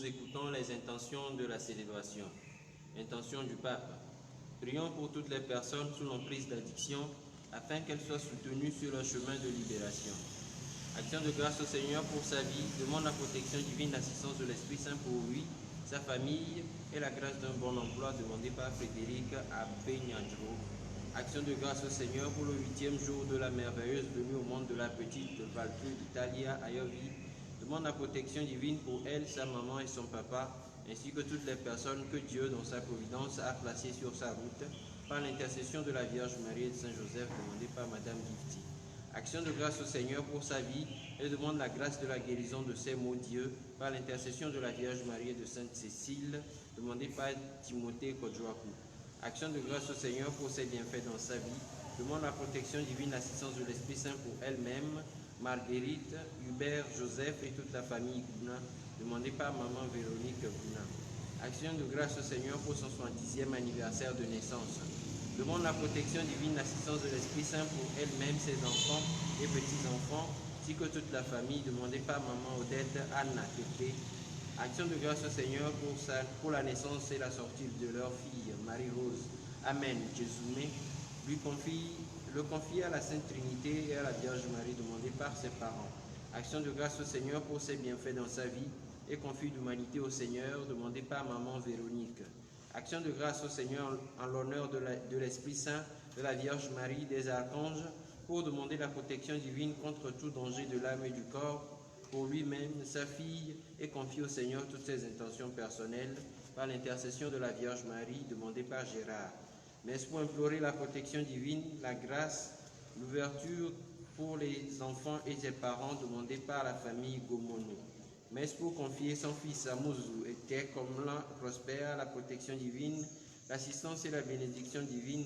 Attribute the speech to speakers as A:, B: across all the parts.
A: écoutons les intentions de la célébration. Intention du pape. Prions pour toutes les personnes sous l'emprise d'addiction, afin qu'elles soient soutenues sur leur chemin de libération. Action de grâce au Seigneur pour sa vie, demande la protection divine, l'assistance de l'Esprit Saint pour lui, sa famille et la grâce d'un bon emploi demandé par Frédéric Abegnadjo. Action de grâce au Seigneur pour le 8e jour de la merveilleuse venue au monde de la petite Valtru d'Italia Aiovi. Demande la protection divine pour elle, sa maman et son papa, ainsi que toutes les personnes que Dieu, dans sa providence, a placées sur sa route, par l'intercession de la Vierge Marie et de Saint Joseph, demandé par Madame Gifty. Action de grâce au Seigneur pour sa vie, elle demande la grâce de la guérison de ses maux Dieu, par l'intercession de la Vierge Marie et de Sainte Cécile, demandé par Timothée Kodjoakou. Action de grâce au Seigneur pour ses bienfaits dans sa vie, demande la protection divine, l'assistance de l'Esprit Saint pour elle-même, Marguerite, Hubert, Joseph et toute la famille Gouna, demandée par Maman Véronique Gouna. Action de grâce au Seigneur pour son 70e anniversaire de naissance. Demande la protection divine, l'assistance de l'Esprit Saint pour elle-même, ses enfants et petits-enfants, ainsi que toute la famille, demandée par Maman Odette Anna Tépé. Action de grâce au Seigneur pour la naissance et la sortie de leur fille, Marie-Rose. Amen. Jésus le confie à la Sainte Trinité et à la Vierge Marie, demandée par ses parents. Action de grâce au Seigneur pour ses bienfaits dans sa vie et confie l'humanité au Seigneur, demandée par Maman Véronique. Action de grâce au Seigneur en l'honneur de l'Esprit Saint, de la Vierge Marie, des archanges, pour demander la protection divine contre tout danger de l'âme et du corps, pour lui-même, sa fille, et confie au Seigneur toutes ses intentions personnelles, par l'intercession de la Vierge Marie, demandée par Gérard. Mais pour implorer la protection divine, la grâce, l'ouverture pour les enfants et ses parents, demandée par la famille Gomono. Mais pour confier son fils à Mouzou était comme l'un prospère, la protection divine, l'assistance et la bénédiction divine,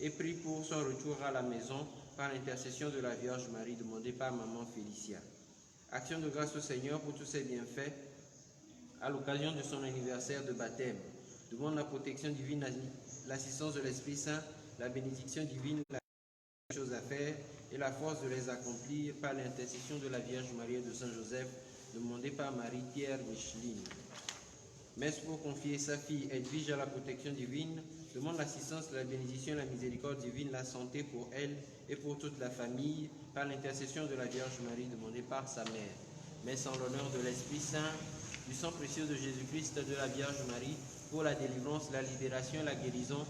A: et prie pour son retour à la maison par l'intercession de la Vierge Marie, demandée par Maman Félicia. Action de grâce au Seigneur pour tous ses bienfaits à l'occasion de son anniversaire de baptême. Demande la protection divine, l'assistance de l'Esprit Saint, la bénédiction divine, la choses à faire et la force de les accomplir par l'intercession de la Vierge Marie et de Saint Joseph, demandé par Marie-Pierre Micheline. Messe pour confier sa fille Edwige à la protection divine, demande l'assistance, la bénédiction, la miséricorde divine, la santé pour elle et pour toute la famille, par l'intercession de la Vierge Marie, demandée par sa mère. Messe en l'honneur de l'Esprit Saint, du sang précieux de Jésus-Christ, de la Vierge Marie, pour la délivrance, la libération et la guérison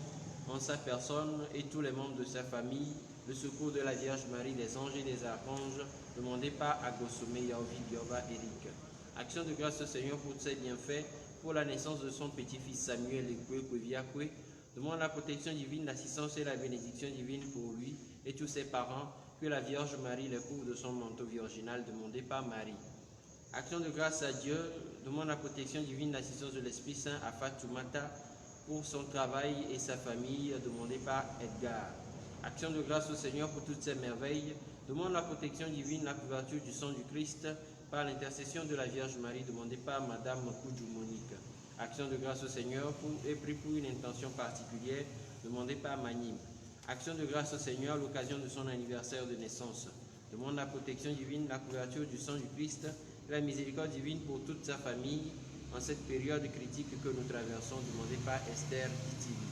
A: en sa personne et tous les membres de sa famille, le secours de la Vierge Marie, des anges et des archanges, demandé par Agosome Yaovi Bioba Eric. Action de grâce au Seigneur pour tous ses bienfaits, pour la naissance de son petit-fils Samuel Ekwe Kweviakwe, demande la protection divine, l'assistance et la bénédiction divine pour lui et tous ses parents, que la Vierge Marie les couvre de son manteau virginal, demandé par Marie. Action de grâce à Dieu, demande la protection divine, l'assistance de l'Esprit Saint à Fatoumata pour son travail et sa famille, demandé par Edgar. Action de grâce au Seigneur pour toutes ces merveilles, demande la protection divine, la couverture du sang du Christ par l'intercession de la Vierge Marie, demandée par Madame Koudjou Monique. Action de grâce au Seigneur et prie pour une intention particulière, demandée par Manim. Action de grâce au Seigneur à l'occasion de son anniversaire de naissance. Demande la protection divine, la couverture du sang du Christ et la miséricorde divine pour toute sa famille en cette période critique que nous traversons, demandée par Esther Kitili.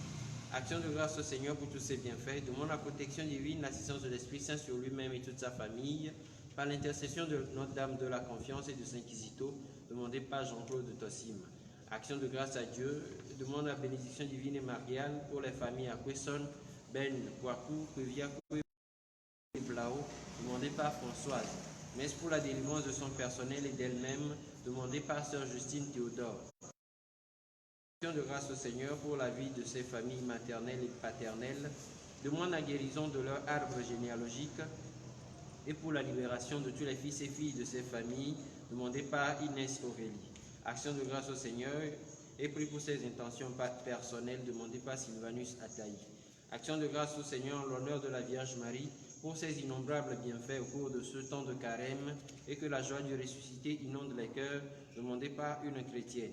A: Action de grâce au Seigneur pour tous ses bienfaits, demande la protection divine, l'assistance de l'Esprit Saint sur lui-même et toute sa famille, par l'intercession de Notre-Dame de la Confiance et de Saint Kizito, demandé par Jean-Claude de Tossim. Action de grâce à Dieu, demande la bénédiction divine et mariale pour les familles à Kwesson, Ben, Kwaku, Kweviakou et Blao, demandé par Françoise. Messe pour la délivrance de son personnel et d'elle-même, demandé par Sœur Justine Théodore. Action de grâce au Seigneur pour la vie de ses familles maternelles et paternelles, demande la guérison de leur arbre généalogique et pour la libération de tous les fils et filles de ces familles, demandé par Inès Aurélie. Action de grâce au Seigneur et prie pour ses intentions personnelles, demandé par Sylvanus Ataï. Action de grâce au Seigneur en l'honneur de la Vierge Marie pour ses innombrables bienfaits au cours de ce temps de carême et que la joie du ressuscité inonde les cœurs, demandé par une chrétienne.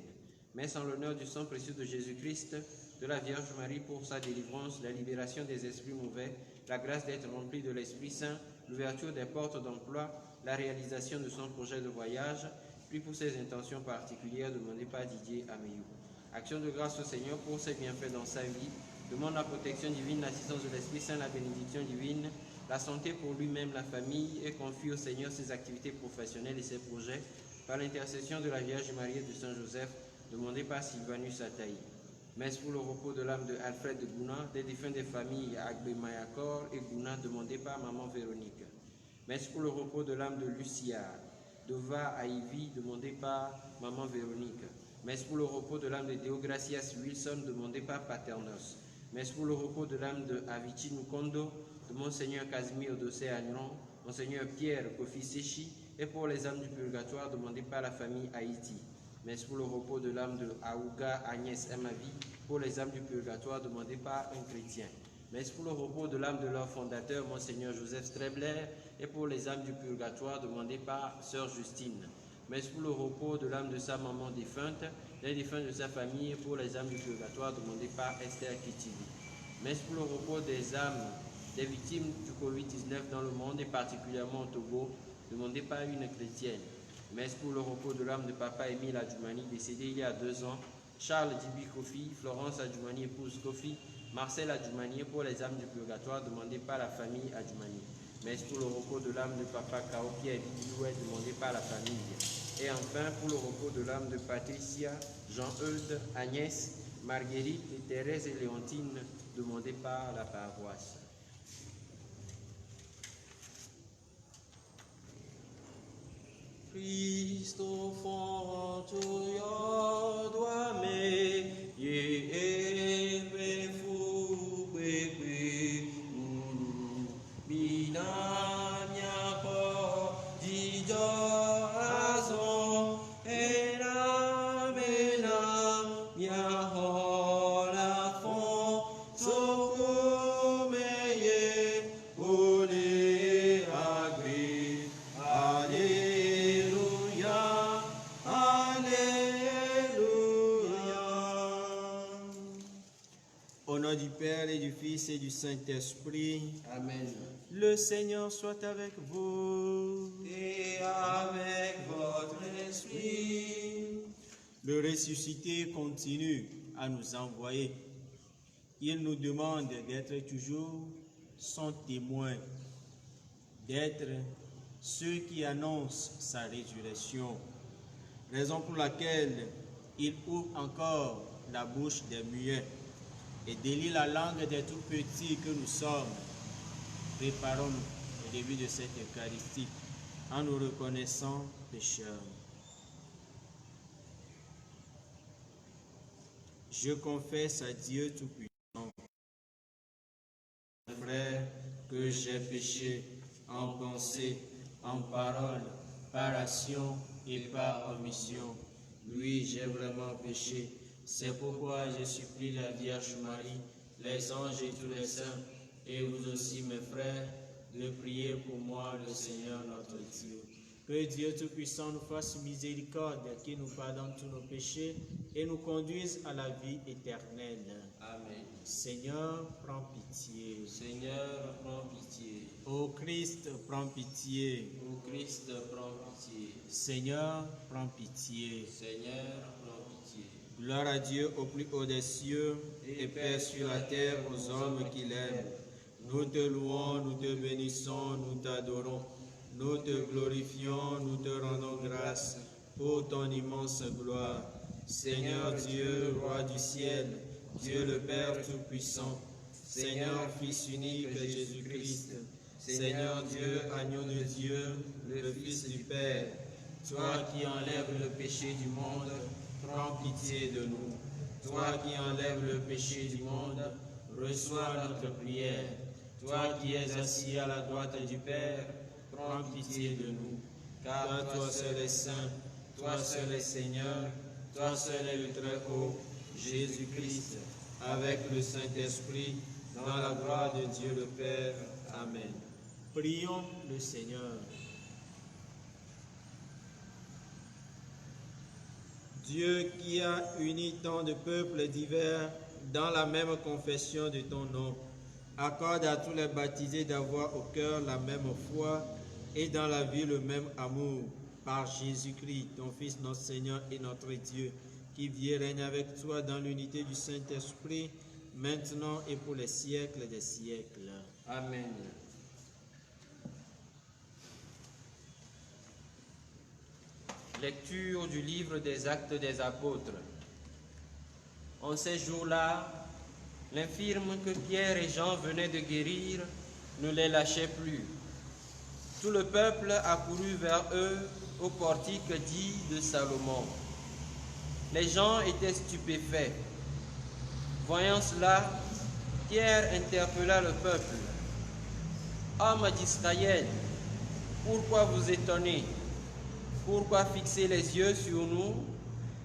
A: Messe en l'honneur du sang précieux de Jésus-Christ, de la Vierge Marie pour sa délivrance, la libération des esprits mauvais, la grâce d'être rempli de l'Esprit Saint, l'ouverture des portes d'emploi, la réalisation de son projet de voyage, prie pour ces intentions particulières demandées par Didier Ameyou. Action de grâce au Seigneur pour ses bienfaits dans sa vie. Demande la protection divine, l'assistance de l'Esprit Saint, la bénédiction divine, la santé pour lui-même, la famille, et confie au Seigneur ses activités professionnelles et ses projets par l'intercession de la Vierge Marie et de Saint Joseph, demandé par Sylvanus Ataï. Messe pour le repos de l'âme de Alfred de Gouna, des défunts des familles Agbe Mayakor et Gouna, demandé par Maman Véronique. Messe pour le repos de l'âme de Lucia Dova Aïvi, demandé par Maman Véronique. Messe pour le repos de l'âme de Deogracias Wilson, demandé par Paternos. Messe pour le repos de l'âme de Avicii Nukondo, de Monseigneur Casimir Dossé Agnon, Monseigneur Pierre Kofi Sechi, et pour les âmes du purgatoire, demandé par la famille Haïti. Messe pour le repos de l'âme de Aouga Agnès Emavi, pour les âmes du purgatoire, demandé par un chrétien. Messe pour le repos de l'âme de leur fondateur, Monseigneur Joseph Strebler, et pour les âmes du purgatoire, demandé par Sœur Justine. Messe pour le repos de l'âme de sa maman défunte, des défunts de sa famille, et pour les âmes du purgatoire, demandé par Esther Kitili. Messe pour le repos des âmes des victimes du Covid-19 dans le monde, et particulièrement au Togo, demandé par une chrétienne. Messe pour le repos de l'âme de Papa Émile Adjoumani, décédé il y a 2 ans, Charles Dibi Kofi, Florence Adjoumani, épouse Kofi, Marcel Adjoumani, pour les âmes du purgatoire, demandé par la famille Adjoumani. Messe pour le repos de l'âme de Papa Kao Pierre Bibilouet, demandé par la famille. Et enfin, pour le repos de l'âme de Patricia, Jean-Eudes, Agnès, Marguerite, et Thérèse et Léontine, demandé par la paroisse. Christophe, tu dois
B: du Père et du Fils et du Saint-Esprit.
A: Amen.
B: Le Seigneur soit avec vous.
A: Et avec votre esprit.
B: Le ressuscité continue à nous envoyer. Il nous demande d'être toujours son témoin, d'être ceux qui annoncent sa résurrection. Raison pour laquelle il ouvre encore la bouche des muets et délie la langue des tout petits que nous sommes. Préparons-nous au début de cette Eucharistie en nous reconnaissant pécheurs. Je confesse à Dieu Tout-Puissant, frère, que j'ai péché en pensée, en parole, par action et par omission. Oui, j'ai vraiment péché. C'est pourquoi je supplie la Vierge Marie, les anges et tous les saints, et vous aussi, mes frères, de prier pour moi, le Seigneur notre Dieu. Que Dieu Tout-Puissant nous fasse miséricorde, qu'il nous pardonne tous nos péchés et nous conduise à la vie éternelle.
A: Amen.
B: Seigneur, prends pitié.
A: Seigneur, prends pitié.
B: Ô Christ, prends pitié.
A: Ô Christ, prends pitié.
B: Seigneur, prends pitié.
A: Seigneur, prends pitié.
B: Gloire à Dieu au plus haut des cieux et paix sur la terre aux hommes qu'il aime. Nous te louons, nous te bénissons, nous t'adorons. Nous te glorifions, nous te rendons grâce pour ton immense gloire. Seigneur Dieu, Roi du ciel, Dieu le Père Tout-Puissant, Seigneur Fils unique de Jésus-Christ, Seigneur Dieu, Agneau de Dieu, le Fils du Père, toi qui enlèves le péché du monde, prends pitié de nous. Toi qui enlèves le péché du monde, reçois notre prière. Toi qui es assis à la droite du Père, prends pitié de nous. Car toi seul est saint, toi seul est Seigneur, toi seul est le Très-Haut, Jésus-Christ, avec le Saint-Esprit, dans la gloire de Dieu le Père. Amen. Prions le Seigneur. Dieu qui a uni tant de peuples divers dans la même confession de ton nom, accorde à tous les baptisés d'avoir au cœur la même foi et dans la vie le même amour. par Jésus-Christ, ton Fils, notre Seigneur et notre Dieu, qui vit et règne avec toi dans l'unité du Saint-Esprit, maintenant et pour les siècles des siècles.
A: Amen. Lecture du livre des Actes des Apôtres. En ces jours-là, l'infirme que Pierre et Jean venaient de guérir ne les lâchait plus. Tout le peuple accourut vers eux au portique dit de Salomon. Les gens étaient stupéfaits. Voyant cela, Pierre interpella le peuple. « Hommes d'Israël, pourquoi vous étonnez? Pourquoi fixer les yeux sur nous,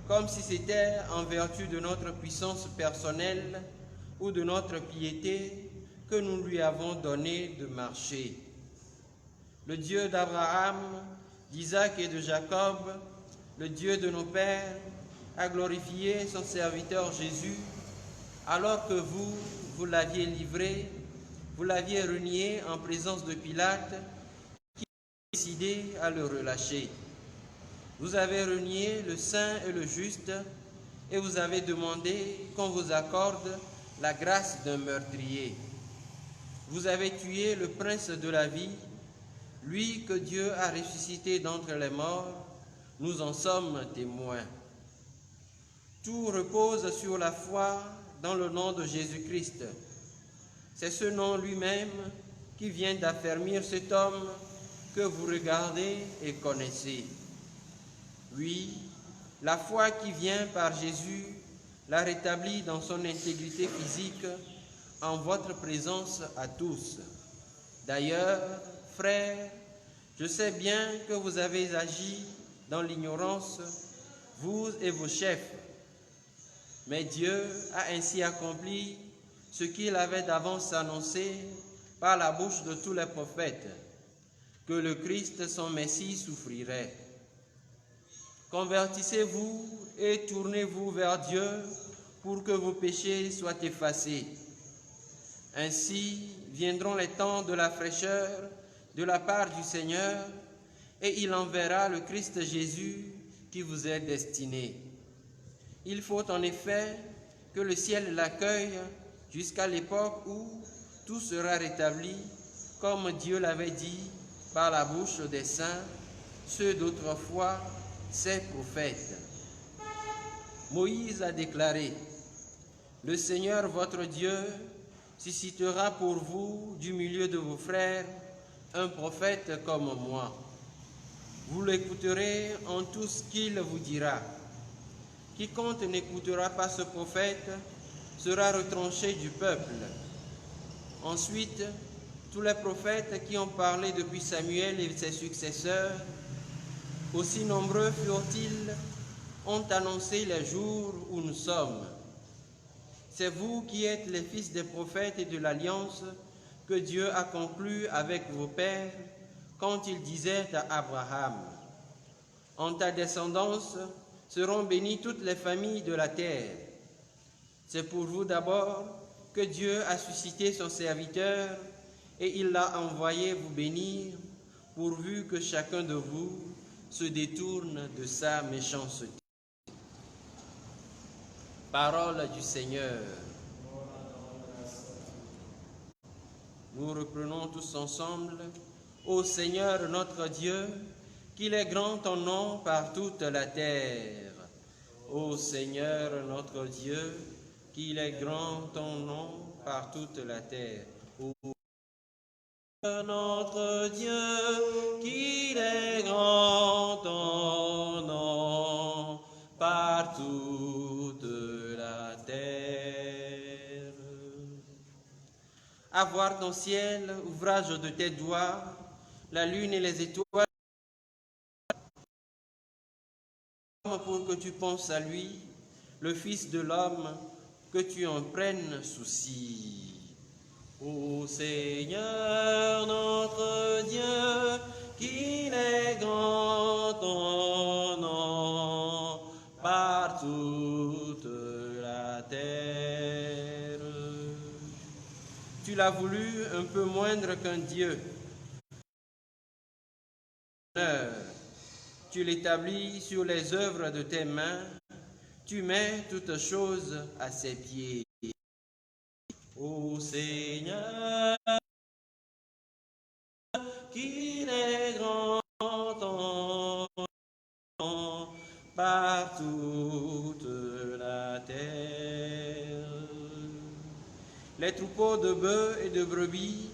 A: comme si c'était en vertu de notre puissance personnelle ou de notre piété que nous lui avons donné de marcher? Le Dieu d'Abraham, d'Isaac et de Jacob, le Dieu de nos pères, a glorifié son serviteur Jésus, alors que vous l'aviez livré, vous l'aviez renié en présence de Pilate, qui a décidé à le relâcher. Vous avez renié le saint et le juste, et vous avez demandé qu'on vous accorde la grâce d'un meurtrier. Vous avez tué le prince de la vie, lui que Dieu a ressuscité d'entre les morts, nous en sommes témoins. Tout repose sur la foi dans le nom de Jésus-Christ. C'est ce nom lui-même qui vient d'affermir cet homme que vous regardez et connaissez. Oui, la foi qui vient par Jésus l'a rétabli dans son intégrité physique en votre présence à tous. D'ailleurs, frères, je sais bien que vous avez agi dans l'ignorance, vous et vos chefs. Mais Dieu a ainsi accompli ce qu'il avait d'avance annoncé par la bouche de tous les prophètes, que le Christ, son Messie, souffrirait. Convertissez-vous et tournez-vous vers Dieu pour que vos péchés soient effacés. Ainsi viendront les temps de la fraîcheur de la part du Seigneur, et il enverra le Christ Jésus qui vous est destiné. Il faut en effet que le ciel l'accueille jusqu'à l'époque où tout sera rétabli, comme Dieu l'avait dit par la bouche des saints, ceux d'autrefois, ses prophètes. Moïse a déclaré, « Le Seigneur votre Dieu suscitera pour vous du milieu de vos frères un prophète comme moi. Vous l'écouterez en tout ce qu'il vous dira. Quiconque n'écoutera pas ce prophète sera retranché du peuple. » Ensuite, tous les prophètes qui ont parlé depuis Samuel et ses successeurs, aussi nombreux furent-ils, ont annoncé les jours où nous sommes. C'est vous qui êtes les fils des prophètes et de l'alliance que Dieu a conclue avec vos pères quand il disait à Abraham, « En ta descendance seront bénies toutes les familles de la terre. » C'est pour vous d'abord que Dieu a suscité son serviteur et il l'a envoyé vous bénir, pourvu que chacun de vous se détourne de sa méchanceté. Parole du Seigneur. Nous reprenons tous ensemble. Ô Seigneur notre Dieu, qu'il est grand ton nom par toute la terre. Ô Seigneur notre Dieu, qu'il est grand ton nom par toute la terre. Ô Seigneur notre Dieu, qu'il est grand ton nom par toute la terre. À voir ton ciel, ouvrage de tes doigts, la lune et les étoiles, pour que tu penses à lui, le Fils de l'homme, que tu en prennes souci. Ô Seigneur notre Dieu, qu'il est grand ton nom par toute la terre. Tu l'as voulu un peu moindre qu'un Dieu. tu l'établis sur les œuvres de tes mains, tu mets toutes choses à ses pieds. Ô Seigneur, qu'il est grand par toute la terre. Les troupeaux de bœufs et de brebis,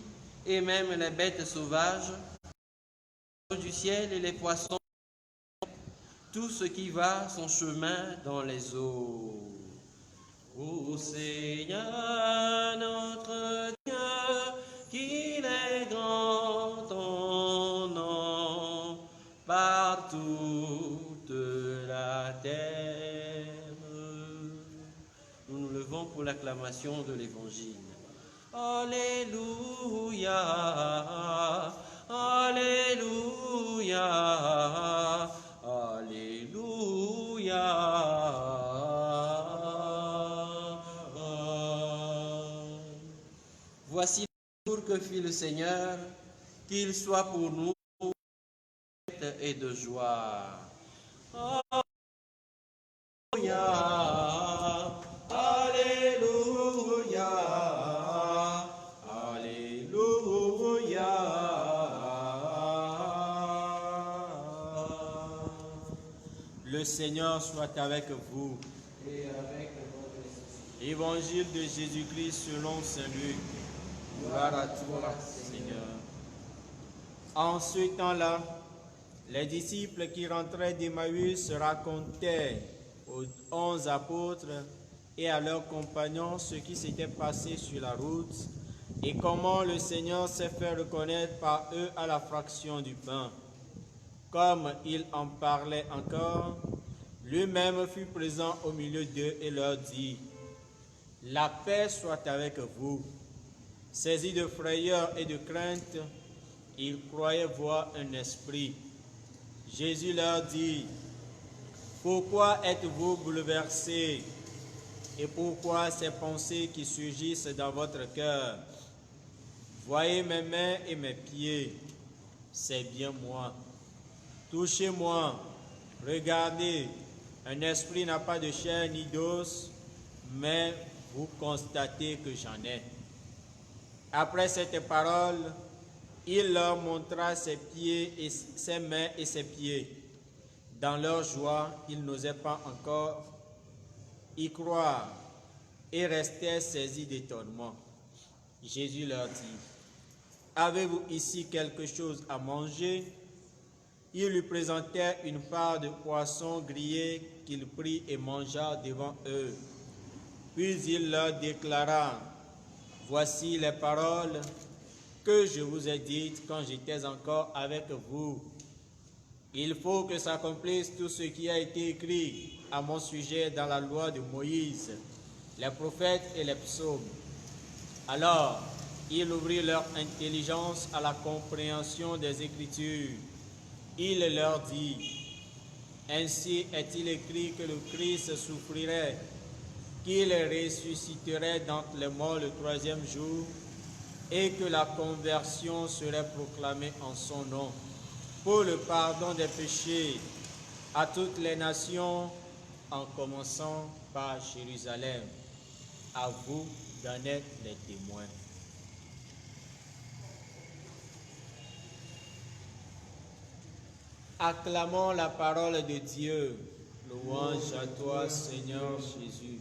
A: et même les bêtes sauvages, du ciel et les poissons, tout ce qui va son chemin dans les eaux. Ô Seigneur, notre Dieu, qu'il est grand ton nom par toute la terre. Nous nous levons pour l'acclamation de l'Évangile. Alléluia, Alléluia, Alléluia. Voici le jour que fit le Seigneur, qu'il soit pour nous et de joie. Alléluia, Alléluia, Alléluia.
B: Le Seigneur soit avec vous.
A: Et avec votre esprit.
B: Évangile de Jésus-Christ selon saint Luc. Gloire à toi, Seigneur. En ce temps-là, les disciples qui rentraient d'Emmaüs racontaient aux 11 apôtres et à leurs compagnons ce qui s'était passé sur la route et comment le Seigneur s'est fait reconnaître par eux à la fraction du pain. Comme il en parlait encore, lui-même fut présent au milieu d'eux et leur dit : « La paix soit avec vous. » Saisis de frayeur et de crainte, ils croyaient voir un esprit. Jésus leur dit : « Pourquoi êtes-vous bouleversés et pourquoi ces pensées qui surgissent dans votre cœur? Voyez mes mains et mes pieds, c'est bien moi. Touchez-moi, regardez, un esprit n'a pas de chair ni d'os, mais vous constatez que j'en ai. » Après cette parole, il leur montra ses pieds et ses mains et ses pieds. Dans leur joie, ils n'osaient pas encore y croire et restaient saisis d'étonnement. Jésus leur dit : « Avez-vous ici quelque chose à manger ? » Ils lui présentèrent une part de poisson grillé qu'il prit et mangea devant eux. Puis il leur déclara : « Voici les paroles que je vous ai dites quand j'étais encore avec vous. Il faut que s'accomplisse tout ce qui a été écrit à mon sujet dans la loi de Moïse, les prophètes et les psaumes. » Alors, il ouvrit leur intelligence à la compréhension des Écritures. Il leur dit : « Ainsi est-il écrit que le Christ souffrirait, qu'il ressusciterait d'entre les morts le troisième jour, et que la conversion serait proclamée en son nom, pour le pardon des péchés, à toutes les nations, en commençant par Jérusalem. À vous d'en être les témoins. » Acclamons la parole de Dieu. Louange à toi, Seigneur Jésus.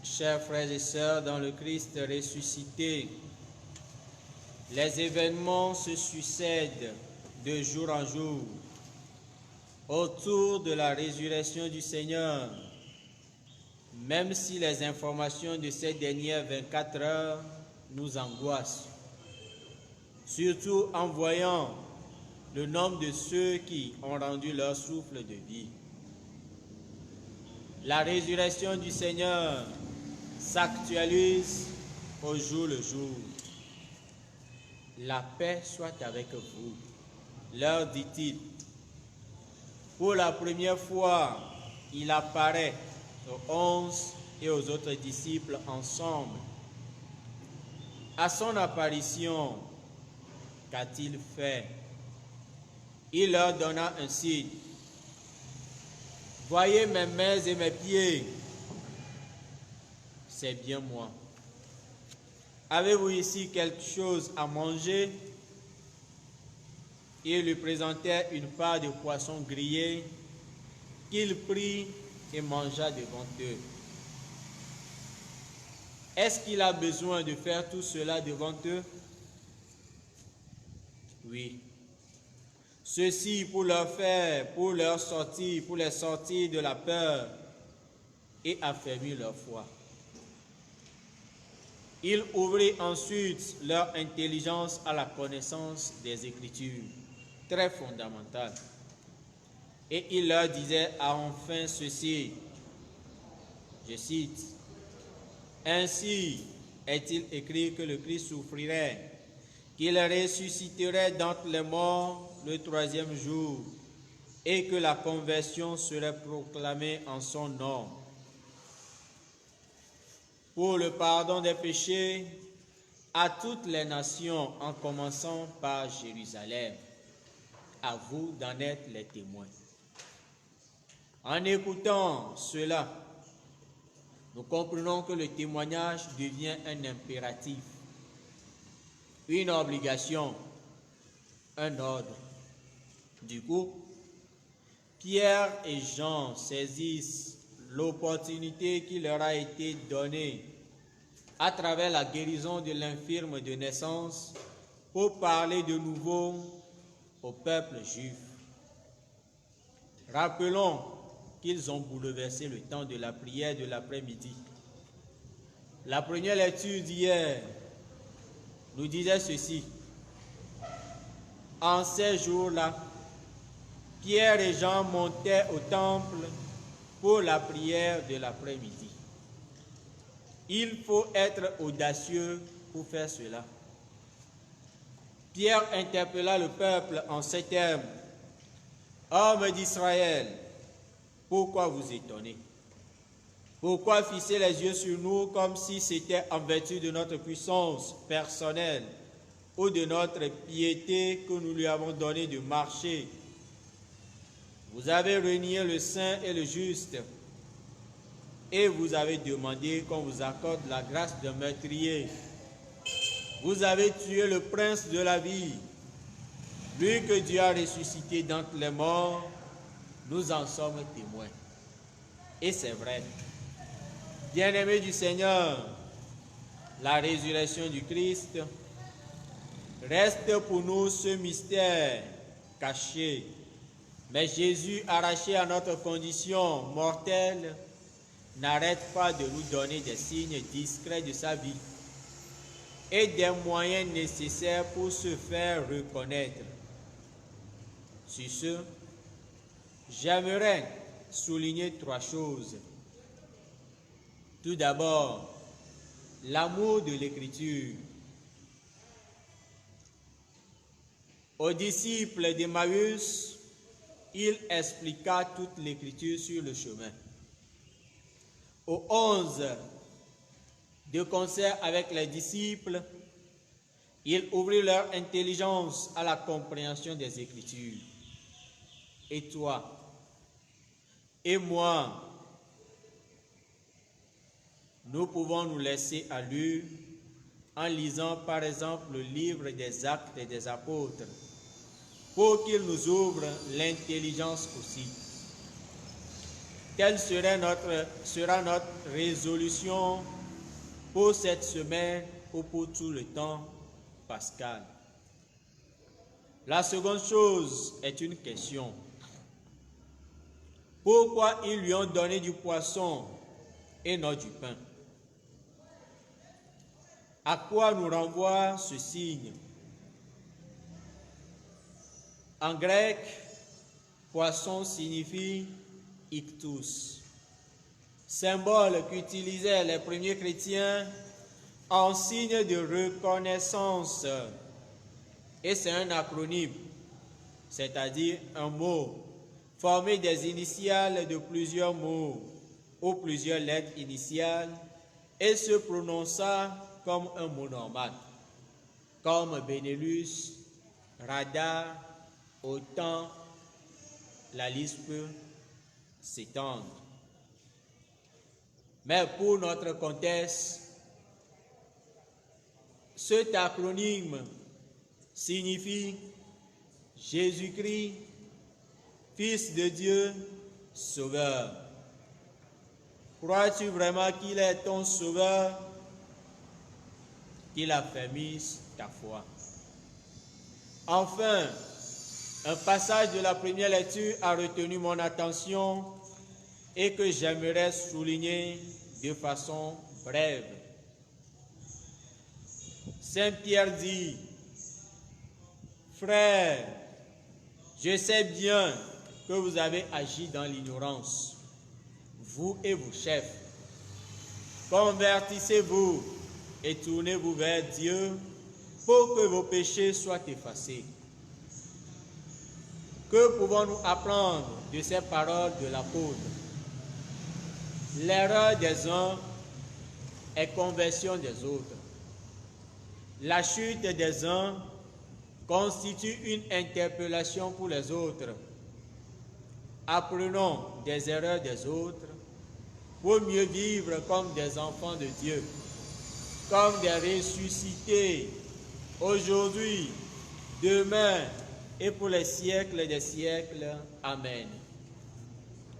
B: Chers frères et sœurs dans le Christ ressuscité, les événements se succèdent de jour en jour autour de la résurrection du Seigneur, même si les informations de ces dernières 24 heures nous angoissent, surtout en voyant le nombre de ceux qui ont rendu leur souffle de vie. La résurrection du Seigneur s'actualise au jour le jour. La paix soit avec vous, leur dit-il. Pour la première fois, il apparaît aux 11 et aux autres disciples ensemble. À son apparition, qu'a-t-il fait? Il leur donna un signe. Voyez mes mains et mes pieds, c'est bien moi. Avez-vous ici quelque chose à manger? Il lui présentait une part de poisson grillé qu'il prit et mangea devant eux. Est-ce qu'il a besoin de faire tout cela devant eux? Oui. Ceci pour leur faire, pour les sortir de la peur et affermir leur foi. Il ouvrit ensuite leur intelligence à la connaissance des Écritures, très fondamentale. Et il leur disait enfin ceci, je cite, « Ainsi est-il écrit que le Christ souffrirait, qu'il ressusciterait d'entre les morts le 3e jour, et que la conversion serait proclamée en son nom, pour le pardon des péchés à toutes les nations, en commençant par Jérusalem. À vous d'en être les témoins. » En écoutant cela, nous comprenons que le témoignage devient un impératif, une obligation, un ordre. Du coup, Pierre et Jean saisissent l'opportunité qui leur a été donnée à travers la guérison de l'infirme de naissance pour parler de nouveau au peuple juif. Rappelons qu'ils ont bouleversé le temps de la prière de l'après-midi. La première lecture d'hier nous disait ceci. En ces jours-là, Pierre et Jean montaient au temple pour la prière de l'après-midi. Il faut être audacieux pour faire cela. Pierre interpella le peuple en ces termes. « Hommes d'Israël, pourquoi vous étonnez? Pourquoi fixer les yeux sur nous comme si c'était en vertu de notre puissance personnelle ou de notre piété que nous lui avons donné de marcher? Vous avez renié le saint et le juste, et vous avez demandé qu'on vous accorde la grâce d'un meurtrier. Vous avez tué le prince de la vie, lui que Dieu a ressuscité d'entre les morts. Nous en sommes témoins. » Et c'est vrai. Bien-aimés du Seigneur, la résurrection du Christ reste pour nous ce mystère caché. Mais Jésus, arraché à notre condition mortelle, n'arrête pas de nous donner des signes discrets de sa vie et des moyens nécessaires pour se faire reconnaître. Sur ce, j'aimerais souligner 3 choses. Tout d'abord, l'amour de l'Écriture. Aux disciples d'Emmaüs, il expliqua toute l'Écriture sur le chemin. Aux 11, de concert avec les disciples, il ouvrit leur intelligence à la compréhension des Écritures. Et toi, et moi, nous pouvons nous laisser allumer en lisant par exemple le livre des Actes et des Apôtres pour qu'il nous ouvre l'intelligence aussi. Telle sera notre résolution pour cette semaine ou pour tout le temps pascal. La seconde chose est une question. Pourquoi ils lui ont donné du poisson et non du pain? À quoi nous renvoie ce signe? En grec, poisson signifie ictus, symbole qu'utilisaient les premiers chrétiens en signe de reconnaissance. Et c'est un acronyme, c'est-à-dire un mot formé des initiales de plusieurs mots, aux plusieurs lettres initiales et se prononça comme un mot normal, comme Benelux, radar, autant, la liste peut s'étendre. Mais pour notre contexte, cet acronyme signifie Jésus-Christ, Fils de Dieu, Sauveur. Crois-tu vraiment qu'il est ton Sauveur, qu'il affermisse ta foi? Enfin, un passage de la première lecture a retenu mon attention et que j'aimerais souligner de façon brève. Saint Pierre dit: Frères, je sais bien que vous avez agi dans l'ignorance, vous et vos chefs. Convertissez-vous et tournez-vous vers Dieu pour que vos péchés soient effacés. Que pouvons-nous apprendre de ces paroles de l'apôtre? L'erreur des uns est conversion des autres. La chute des uns constitue une interpellation pour les autres. Apprenons des erreurs des autres pour mieux vivre comme des enfants de Dieu, comme des ressuscités, aujourd'hui, demain et pour les siècles des siècles. Amen.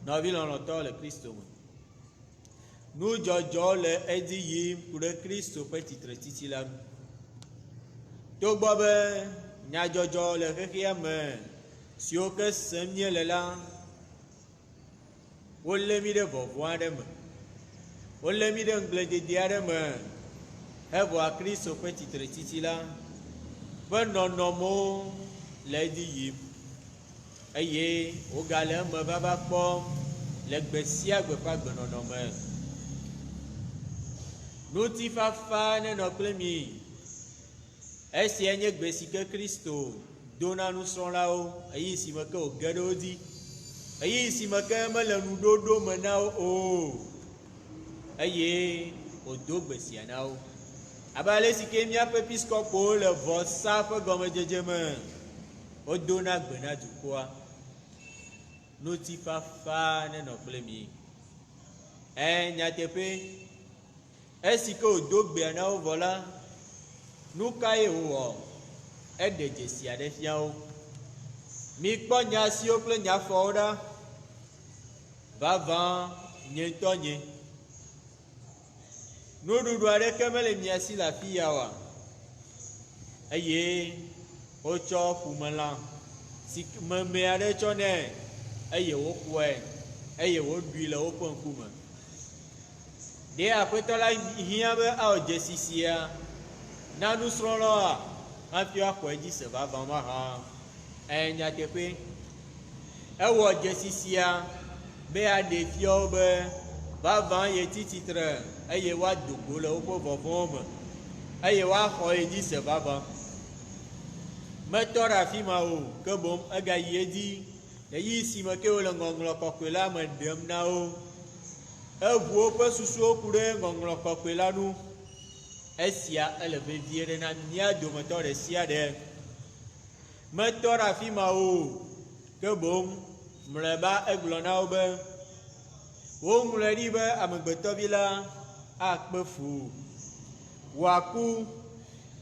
B: Nous l'entend le Christ. Nous Jojo le Edi pour le Christ au petit titilam. Tobobe, Nya Jojo le Rekiame, Sioke Semie le la. Ole mi de vovoadem. Ole mi de angle de diadem. Evo a Christ au petit titilam. Ben non nomo l'Edi yim. Aye, au galem baba pom, le gbesia gbepa gbenonome. Nous t'y faisons notre mi. Et si elle est que Christo, donna nous son là-haut, et ici me au gadodi, et ici me le nous dodo menao o, et au do bessianao. Abale si que mia pepiscopo le vos sape gomme de demain, au donna bena du quoi. Nous t'y faisons notre mi. Eh, n'y a tepe. Est-ce que au dos bien voilà, nous caillons et de Jessia de Fiao. Mi ponya si au plein ya fora, va van, n'y tonye. Nous nous doit comme les miasi la fille awa. Aye, au chop ou melan, si me meade chone, aye au koué, aye au bulle au pont kuma. Dès après la hiabe à Jessisia, na nous serons là, un peu à quoi dit se va vendre, et n'y a que peu. Et où Jessisia, béa des fiobes, va vendre et titre, et y a du boulot au pauvre homme, et y a quoi dit se va vendre. Mais toi, Fimao, que bon, a gaillé dit, et ici, me que le ngonglo coquela, madame nao. Vous pouvez sous pour un coquelin nous. Essia, elle veut dire un nia de moteur de siade. Moteur à Fimao, que bon, m'leba et glonaube. Ou m'leribe à Mbetovilla, à Kbefou. Waku,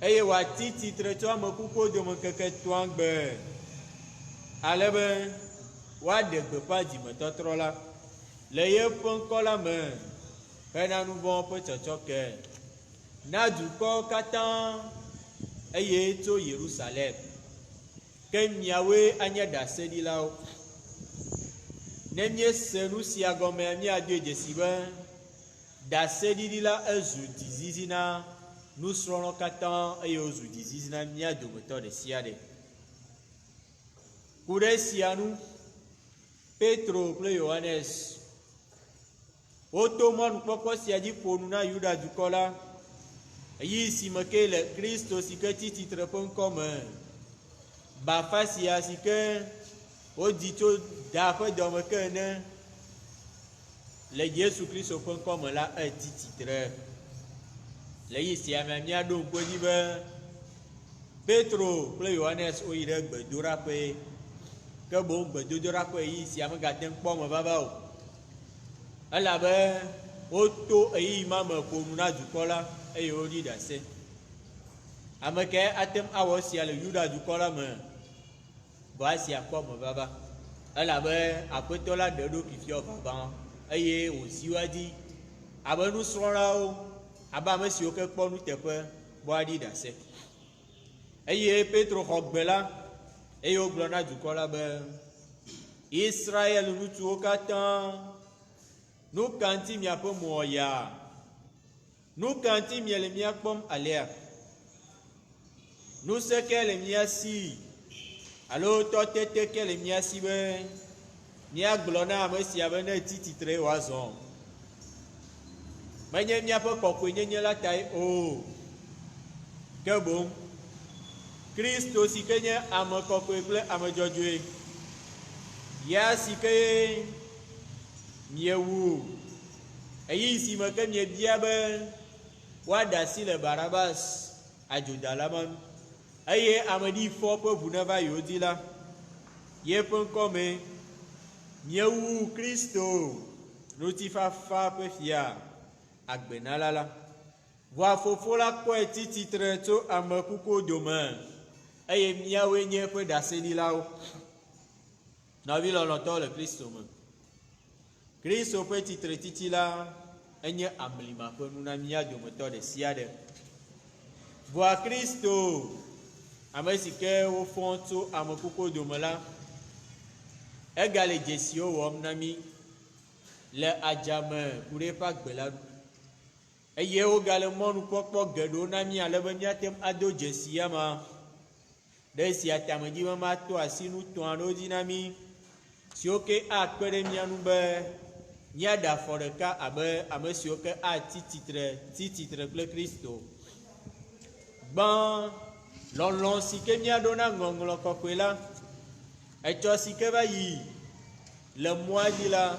B: et wati titre toi me coupo de mon caquet twangbe. Allez, wad de pas dit moteur trop là. Les yeux font la main, et nous vont peut-être choquer. N'a du corps qu'attend, et to Jérusalem. Kem Yahweh Agnada Sedi lao. N'aimiez ce nous si à gommer à Dieu de Sibin, da Sedi la Zudizina, nous serons qu'attend, et aux Zudizina mia de moteur de Siade. Courez si à nous, Petro, Ple Johannes. Autrement, nous pouvons si dit pour nous, Yuda du Kola. Ici, me que le Christ aussi que titre pour commun. Bafa si à si que, au dit d'après de me que
C: le Yesu Kristo ƒe ŋkɔme la eti tsitre le yi sia me míaɖo ŋkue dzi be Petro kple Yohanes woyi ɖe gbedoɖaƒe ke boŋ gbedodoɖaƒe yi sia megate ŋu kpɔ me vava o elabe woto eyi ma me ƒo nu na dukɔ la eye woɖi ɖase. Ame kae ate ŋu awɔ sia le Yuda dukɔ la me vɔ esi akpɔ me vava elabe Aƒetɔ la ɖe eɖokui fia vava eye wòsi wa dzi abe nusrɔ̃lawo abe ame siwo ke kpɔ nuteƒe bɔ aɖi ɖase. Eye Petro xɔ gbe la eye wogblɔ na dukɔ la be Israel ŋutsuwo katã, nu ka ŋuti miaƒe mo ya? Nu ka ŋuti miele mía kpɔm alea? Ŋusẽ ke le mía si alo tɔtete ke le mía si be míagblɔ na ame sia be ne tsi tsitre wòazɔ? Menye míaƒe kɔkɔenyenye la tae o, ke boŋ Kristo si ke nye ame kɔkɔe kple ame dzɔdzɔe, ya si ke miewu eyi si me ke miebia be woaɖe asi le Barabas adzodala ma nu eye ameɖifɔ ƒe ʋu neva yewo dzi la, yeƒe ŋkɔme miewu Kristo ŋutifafa ƒe fia agbenala la. Vɔa Fofo la kpɔe tsi tsitre tso ame kukuwo dome eye míawoe nye eƒe ɖaseɖilawo. Nɔvi lɔlɔ̃tɔwo le Kristo me, Kristo ƒe tsitretiti la enye amlima ƒe nu na mía dometɔ ɖe sia ɖe. Vɔa Kristo, ame si ke wofɔ tso ame kukuwo dome la, egale dzesiwo wɔm na mí le adzame ku ɖe eƒe agbe la nu eye wogale mɔnukpɔkpɔ geɖewo na mí ale be míate ŋu ado dzesi ya ma ɖe esia tame dzi be mato asi nu tɔ̃ aɖewo dzi na mí siwo ke akpe ɖe mía nu be míaɖe afɔ ɖeka abe ame siwo ke atsi tsitre kple Kristo. Gbã lɔlɔ̃ si ke míaɖo na ŋɔŋlɔ kɔkɔe la, etsɔ si ke va yi le mɔa dzi la,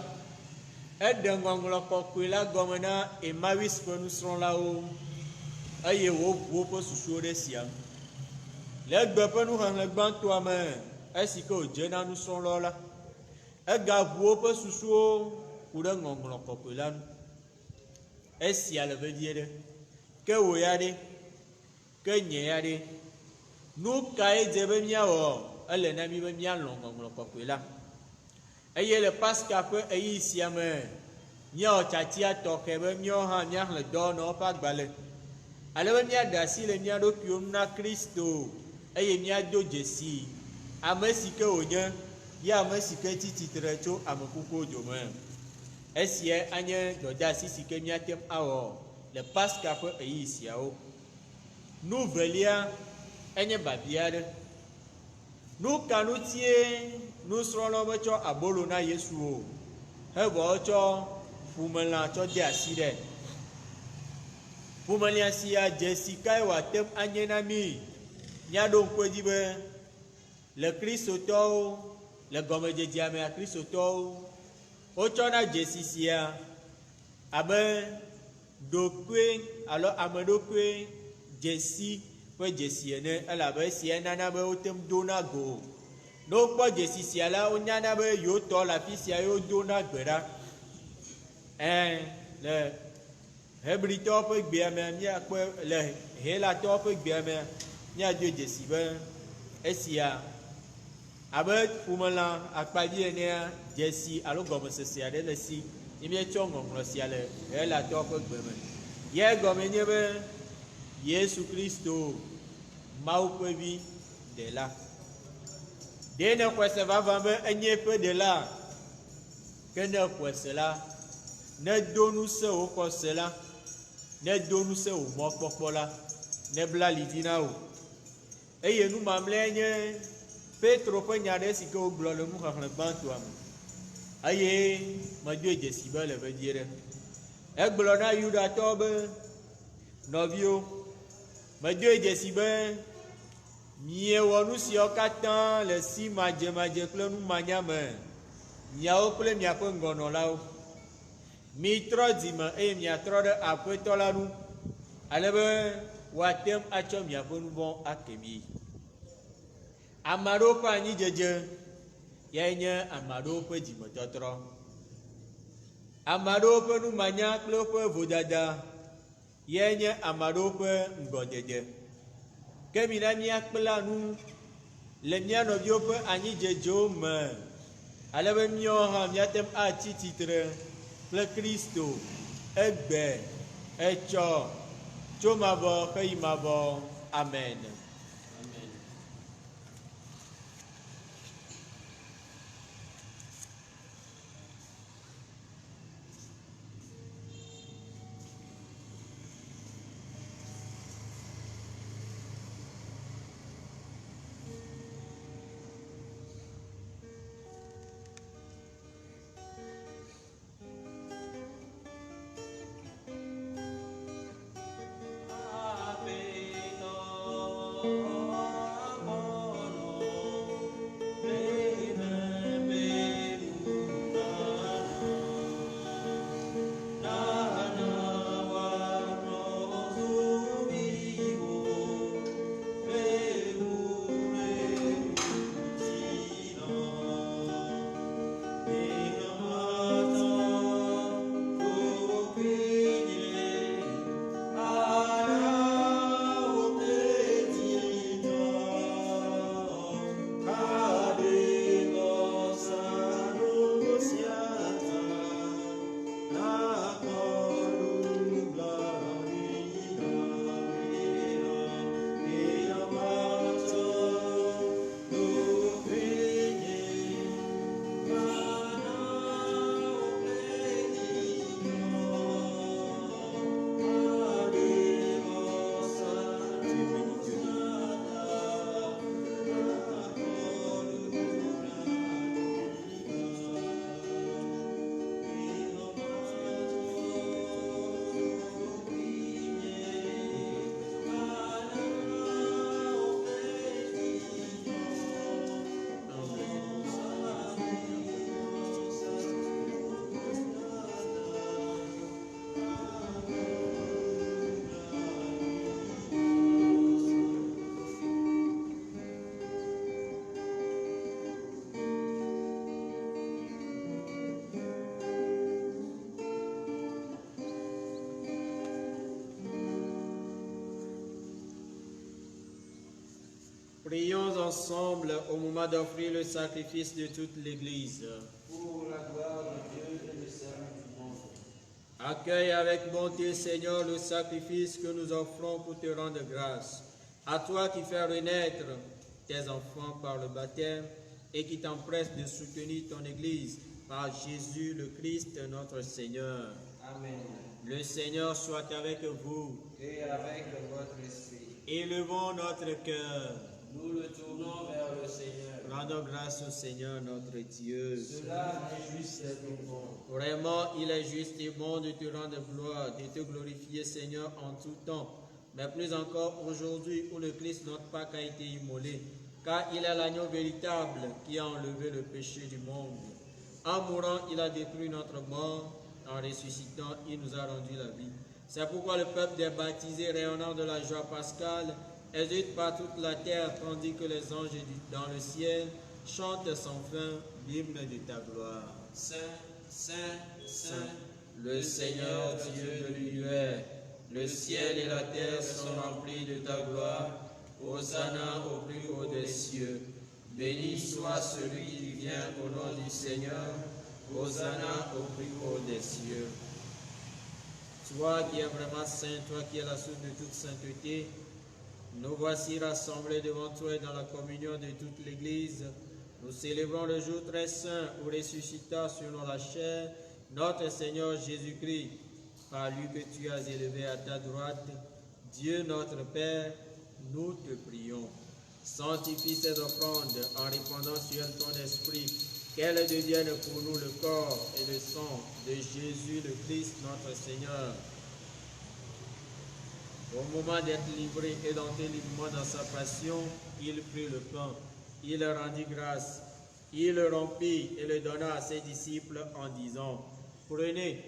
C: eɖe ŋɔŋlɔ kɔkɔe la gɔme na Emmaus ƒe nusrɔ̃lawo eye wòʋu woƒe susuwo ɖe sia ŋu. Le egbe ƒe nuxehlẽ gbãtɔa me esi ke wòdze na nusrɔ̃lawo la, egaʋu woƒe susuwo ku ɖe ŋɔŋlɔ kɔkɔe la nu. Esia le vevie ɖe, ke wò ya ɖe, ke nye ya ɖe, nu kae dze be míawɔ? Ele na mí be míalɔ̃ ŋɔŋlɔ kɔkɔe la eye le Pasika ƒe eyi sia me míawɔ tsatia tɔxɛ be míawo hã míaxlẽ dɔwɔnɔwo ƒe agbalẽ ale be míaɖe asi le mía ɖokuiwo nu na Kristo eye míado dzesi ame si ke wònye ye ame si ke tsi tsitre tso ame kukuwo dome. Esia anye dɔdeasi si ke míate ŋu awɔ le Pasika ƒe eyi siawo. Nu velia enye babia ɖe. Nu ka ŋutie nusrɔ̃lawo metsɔ abolo na Yesu o hevɔ wotsɔ ƒumelã tsɔ de asi ɖe? Ƒumelã sia dzesi kae wòate ŋu anye na mí? Míaɖo ŋkue dzi be le Kristotɔwo, le gɔmedzedzea mea Kristotɔwo wotsɔna dzesi sia abe ɖokui alo ame ɖokui dzesi ƒe dzesi ene elabe esia nana be wote ŋu dona go. Ne wokpɔ dzesi sia la, wonyana be yewo tɔ le afi sia ye wodona gbe ɖa. Le Hebritɔwo ƒe gbea mea míakpɔ, le Helatɔwo ƒe gbea mea míado dzesi be esia abe ƒumelã akpadzi enea dzesi alo gɔmesese aɖe le si ye míetsɔ ŋɔŋlɔ sia le Helatɔwo ƒe gbe me. Ye gɔme nye be Yesu Kristo, Mawu ƒe vi ɖela. Ɖe ne xɔse vava be enye eƒe ɖela, ke ne xɔse la, ne do ŋusẽ wò xɔse la, ne do ŋusẽ wò mɔkpɔkpɔ la, ne bla ali dzi na wò. Eye nu mamlɛa nye Petro ƒe nya ɖe si ke wogblɔ le nuxexlẽ gbãtɔa me eye medoe dzesi be le vedie ɖe. Egblɔ na Yudatɔwo be nɔviwo, medoe dzesi be miewɔ nu siawo katã le si madzemadze kple numanya me, miawo kple miaƒe ŋgɔnɔlawo. mitrɔ dzime eye miatrɔ ɖe aƒetɔ la nu ale be woatem atsɔ miaƒe nu vɔ ake mi. Ame aɖewo ƒe anyidzedze yae nye ame aɖewo ƒe dzimetɔtrɔ. Ame aɖewo ƒe numanya kple woƒe vodada yae nye ame aɖewo ƒe ŋgɔdede. Ke mina míakpla nu le mía nɔviwo ƒe anyidzedzewo me alebe míawo hã míatem atsi tsitre kple Kristo egbe etsɔ tso mavɔ heyi mavɔ. Amen. Prions ensemble au moment d'offrir le sacrifice de toute l'Église.
B: Pour la gloire de Dieu et le salut du monde.
C: Accueille avec bonté, Seigneur, le sacrifice que nous offrons pour te rendre grâce. À toi qui fais renaître tes enfants par le baptême et qui t'empresse de soutenir ton Église par Jésus le Christ, notre Seigneur.
B: Amen.
C: Le Seigneur soit avec vous.
B: Et avec votre esprit.
C: Élevons notre cœur.
A: Nous le tournons vers le Seigneur.
C: Rendons grâce au Seigneur notre Dieu.
B: Cela est juste et bon.
C: Vraiment, il est juste et bon de te rendre gloire, de te glorifier, Seigneur, en tout temps. Mais plus encore aujourd'hui où le Christ, notre Pâque, a été immolé, car il est l'agneau véritable qui a enlevé le péché du monde. En mourant, il a détruit notre mort. En ressuscitant, il nous a rendu la vie. C'est pourquoi le peuple des baptisés, rayonnant de la joie pascale, hésite par toute la terre, tandis que les anges dans le ciel chantent sans fin l'hymne de ta gloire.
A: Saint, Saint, Saint,
C: Le Seigneur Dieu de l'univers, le ciel et la terre sont remplis de ta gloire. Hosanna au plus haut des cieux. Béni soit celui qui vient au nom du Seigneur. Hosanna au plus haut des cieux. Toi qui es vraiment saint, toi qui es la source de toute sainteté, nous voici rassemblés devant toi et dans la communion de toute l'Église. Nous célébrons le jour très saint où ressuscita selon la chair notre Seigneur Jésus-Christ, par lui que tu as élevé à ta droite. Dieu notre Père, nous te prions. Sanctifie ces offrandes en répandant sur elles ton esprit, qu'elles deviennent pour nous le corps et le sang de Jésus le Christ notre Seigneur. Au moment d'être livré et d'entrer librement dans sa passion, il prit le pain, il rendit grâce, il le rompit et le donna à ses disciples en disant: Prenez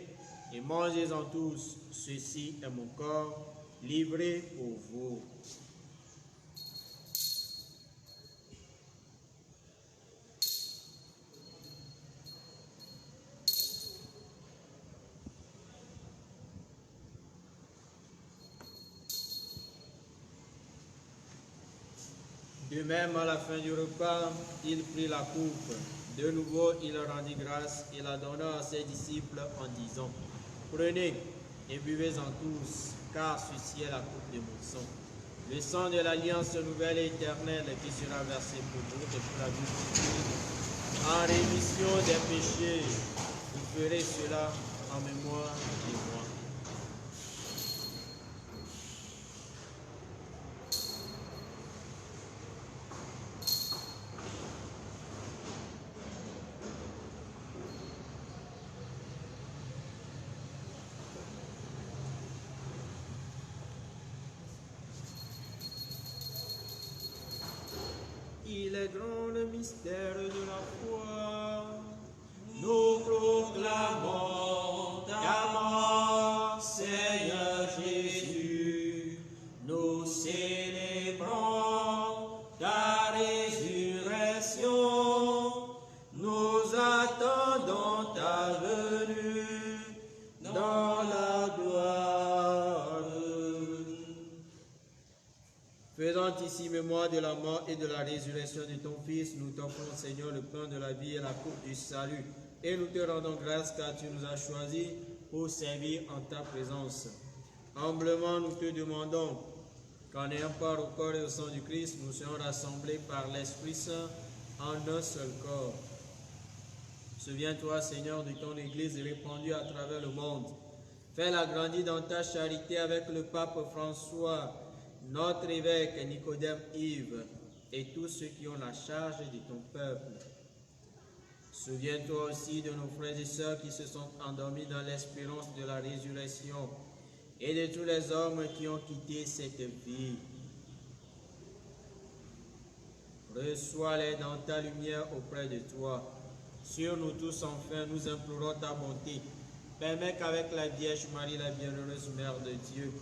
C: et mangez-en tous. Ceci est mon corps, livré pour vous. De même, à la fin du repas, il prit la coupe. De nouveau, il rendit grâce et la donna à ses disciples en disant, « Prenez et buvez-en tous, car ceci est la coupe de mon sang. Le sang de l'alliance nouvelle et éternelle qui sera versé pour vous et pour la vie en rémission des péchés. Vous ferez cela en mémoire de moi. » Il est grand le mystère de la foi. Nous proclamons ta mort, Seigneur Jésus. Nous célébrons ta résurrection. Nous attendons ta venue dans la gloire. Faisant ici mémoire de la mort et de la résurrection de ton Fils, nous t'offrons, Seigneur, le pain de la vie et la coupe du salut. Et nous te rendons grâce car tu nous as choisis pour servir en ta présence. Humblement, nous te demandons qu'en ayant part au corps et au sang du Christ, nous soyons rassemblés par l'Esprit Saint en un seul corps. Souviens-toi, Seigneur, de ton Église répandue à travers le monde. Fais-la grandir dans ta charité avec le pape François, notre évêque Nicodème Yves et tous ceux qui ont la charge de ton peuple. Souviens-toi aussi de nos frères et sœurs qui se sont endormis dans l'espérance de la résurrection et de tous les hommes qui ont quitté cette vie. Reçois-les dans ta lumière auprès de toi. Sur nous tous, enfin, nous implorons ta bonté. Permets qu'avec la Vierge Marie, la bienheureuse Mère de Dieu,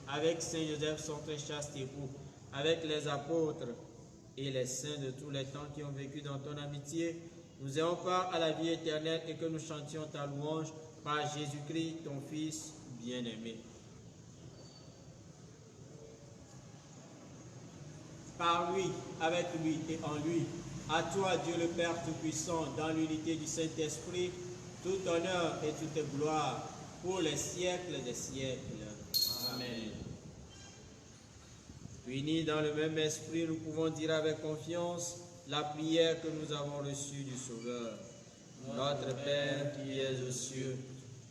C: avec Saint Joseph, son très chaste époux, avec les apôtres et les saints de tous les temps qui ont vécu dans ton amitié, nous ayons part à la vie éternelle et que nous chantions ta louange par Jésus-Christ, ton Fils bien-aimé. Par lui, avec lui et en lui, à toi, Dieu le Père Tout-Puissant, dans l'unité du Saint-Esprit, tout honneur et toute gloire pour les siècles des siècles. Amen. Unis dans le même esprit, nous pouvons dire avec confiance la prière que nous avons reçue du Sauveur. Notre Père qui es aux cieux,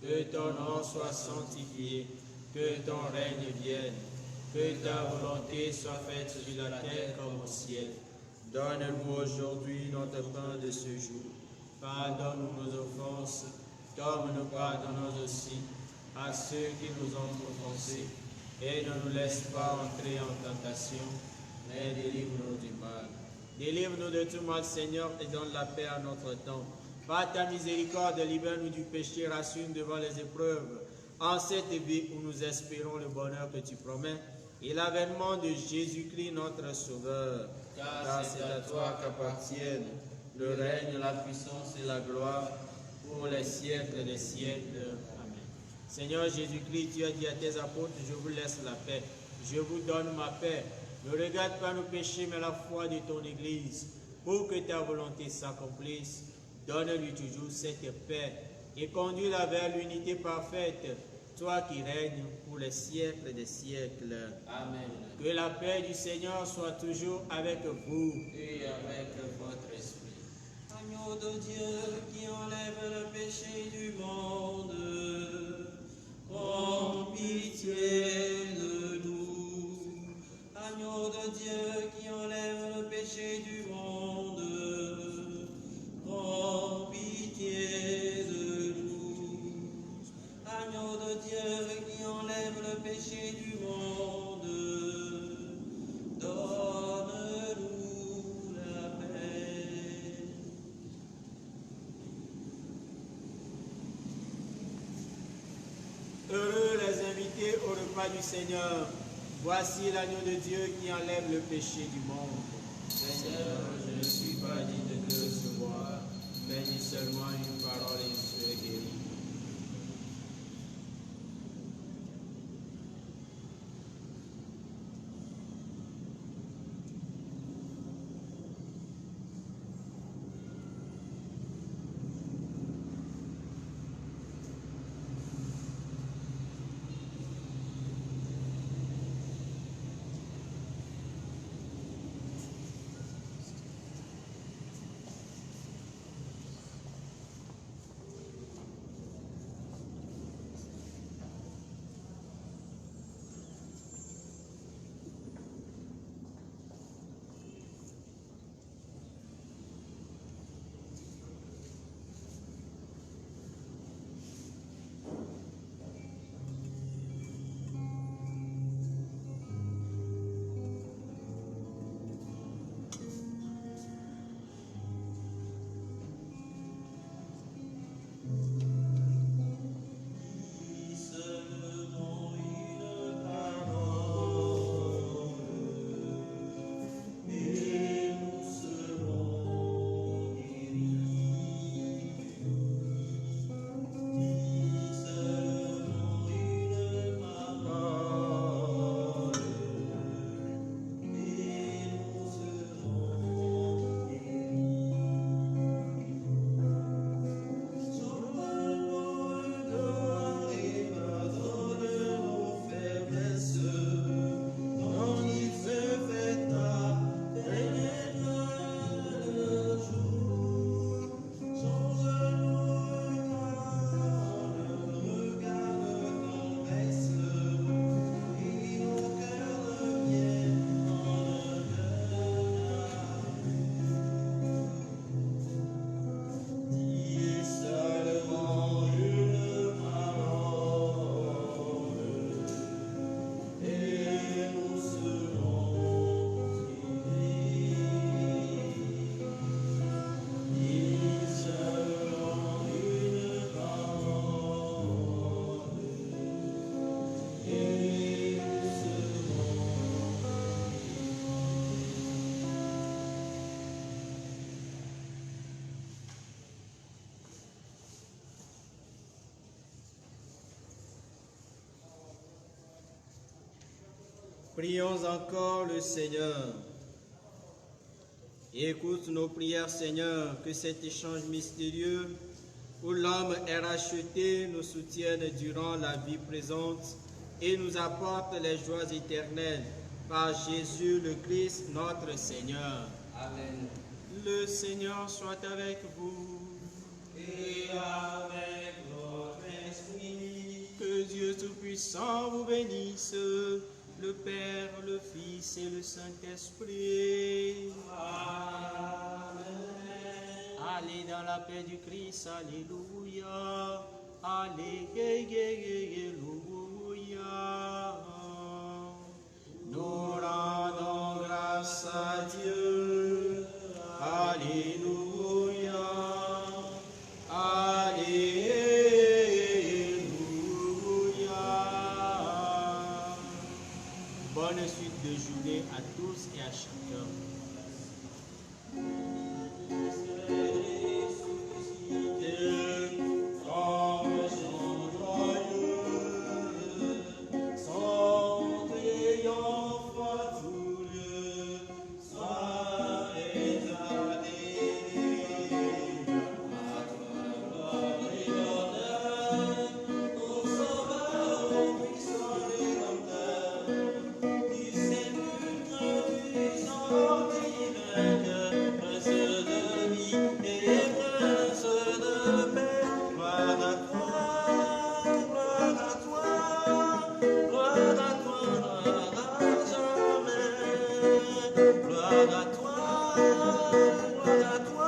C: que ton nom soit sanctifié, que ton règne vienne, que ta volonté soit faite sur la terre comme au ciel. Donne-nous aujourd'hui notre pain de ce jour. Pardonne-nous nos offenses, comme nous pardonnons aussi à ceux qui nous ont offensés. Et ne nous laisse pas entrer en tentation, mais délivre-nous du mal. Délivre-nous de tout mal, Seigneur, et donne la paix à notre temps. Par ta miséricorde, libère-nous du péché, rassure devant les épreuves. En cette vie où nous espérons le bonheur que tu promets, et l'avènement de Jésus-Christ, notre Sauveur. Car c'est à toi qu'appartiennent le règne, la puissance et la gloire pour les siècles des siècles. Amen. Seigneur Jésus-Christ, tu as dit à tes apôtres, je vous laisse la paix, je vous donne ma paix. Ne regarde pas nos péchés, mais la foi de ton Église. Pour que ta volonté s'accomplisse, donne-lui toujours cette paix et conduis-la vers l'unité parfaite, toi qui règnes pour les siècles des siècles. Amen. Que la paix du Seigneur soit toujours avec vous et avec votre esprit.
D: Agneau de Dieu qui enlève le péché du monde, prends pitié de nous. Agneau de Dieu qui enlève le péché du monde, prends pitié de nous. Agneau de Dieu qui enlève le péché du monde, donne-nous la paix.
C: voix du Seigneur. Voici l'agneau de Dieu qui enlève le péché du monde.
B: Seigneur, je ne suis pas digne de te recevoir, mais dis seulement une parole et je serai guéri.
C: Prions encore le Seigneur. Et écoute nos prières, Seigneur, que cet échange mystérieux où l'homme est racheté nous soutienne durant la vie présente et nous apporte les joies éternelles par Jésus le Christ, notre Seigneur.
D: Amen.
C: Le Seigneur soit avec vous.
D: Et avec votre esprit.
C: Que Dieu Tout-Puissant vous bénisse, le Père, le Fils et le Saint-Esprit.
D: Amen.
C: Allez dans la paix du Christ, alléluia. Alléluia. Nous rendons grâce à Dieu. Alléluia. Alléluia. Bonne suite de journée à tous et à chacun.
D: Gloire à toi,